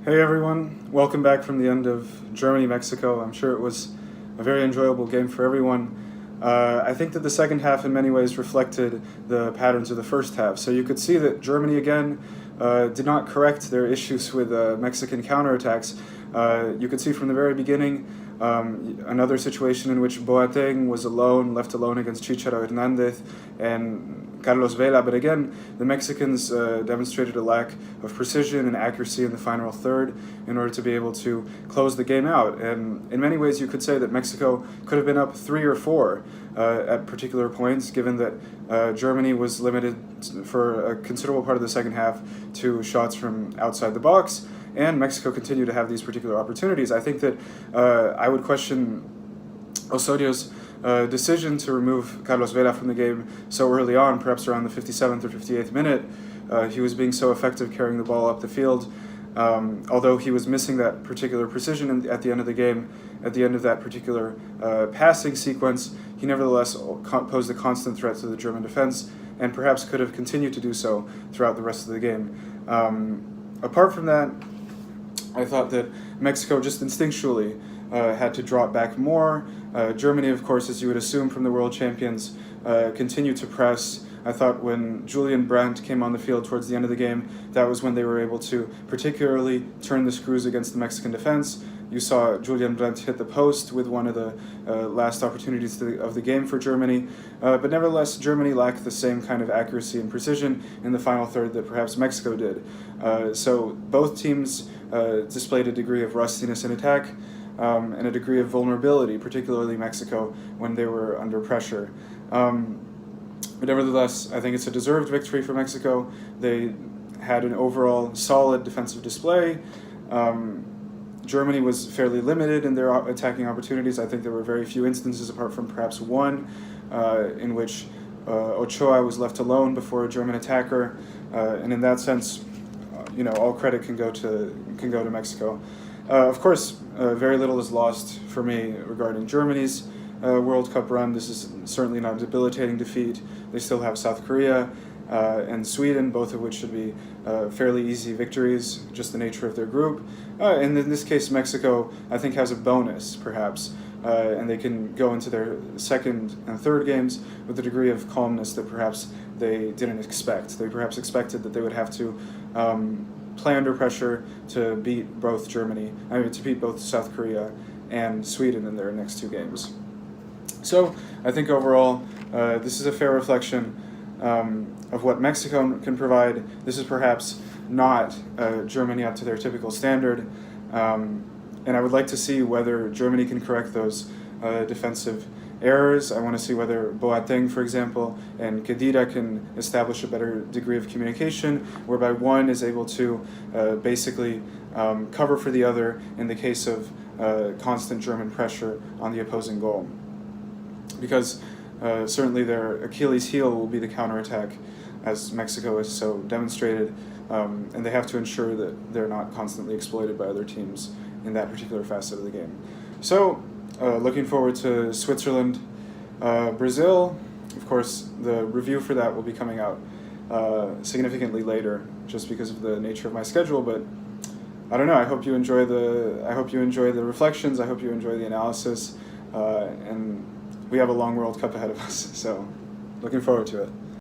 Hey everyone, welcome back from the end of Germany-Mexico. I'm sure it was a very enjoyable game for everyone. I think that the second half in many ways reflected the patterns of the first half. So you could see that Germany again did not correct their issues with Mexican counterattacks. You could see from the very beginning another situation in which Boateng was left alone against Chicharo Hernandez and Carlos Vela, but again, the Mexicans demonstrated a lack of precision and accuracy in the final third in order to be able to close the game out. And in many ways, you could say that Mexico could have been up 3 or 4 at particular points, given that Germany was limited for a considerable part of the second half to shots from outside the box, and Mexico continued to have these particular opportunities. I think that I would question Osorio's decision to remove Carlos Vela from the game so early on, perhaps around the 57th or 58th minute. He was being so effective carrying the ball up the field. Although he was missing that particular precision at the end of the game, at the end of that particular passing sequence, he nevertheless posed a constant threat to the German defense and perhaps could have continued to do so throughout the rest of the game. Apart from that, I thought that Mexico just instinctually had to drop back more. Germany, of course, as you would assume from the world champions, continued to press. I thought when Julian Brandt came on the field towards the end of the game, that was when they were able to particularly turn the screws against the Mexican defense. You saw Julian Brandt hit the post with one of the last opportunities of the game for Germany. But nevertheless, Germany lacked the same kind of accuracy and precision in the final third that perhaps Mexico did. So both teams displayed a degree of rustiness in attack and a degree of vulnerability, particularly Mexico, when they were under pressure. But nevertheless, I think it's a deserved victory for Mexico. They had an overall solid defensive display. Germany was fairly limited in their attacking opportunities. I think there were very few instances, apart from perhaps one, in which Ochoa was left alone before a German attacker. And in that sense, all credit can go to Mexico. Of course, very little is lost for me regarding Germany's World Cup run. This is certainly not a debilitating defeat. They still have South Korea and Sweden, both of which should be fairly easy victories, just the nature of their group. And in this case, Mexico, I think, has a bonus, perhaps, and they can go into their second and third games with a degree of calmness that perhaps they didn't expect. They perhaps expected that they would have to play under pressure to beat to beat both South Korea and Sweden in their next 2 games. So I think overall, this is a fair reflection of what Mexico can provide. This is perhaps not Germany up to their typical standard, and I would like to see whether Germany can correct those defensive errors. I want to see whether Boateng, for example, and Khedira can establish a better degree of communication, whereby one is able to basically cover for the other in the case of constant German pressure on the opposing goal. Because certainly their Achilles heel will be the counterattack, as Mexico has so demonstrated, and they have to ensure that they're not constantly exploited by other teams in that particular facet of the game. So, looking forward to Switzerland, Brazil. Of course, the review for that will be coming out significantly later, just because of the nature of my schedule. But I don't know. I hope you enjoy the reflections. I hope you enjoy the analysis, and we have a long World Cup ahead of us. So, looking forward to it.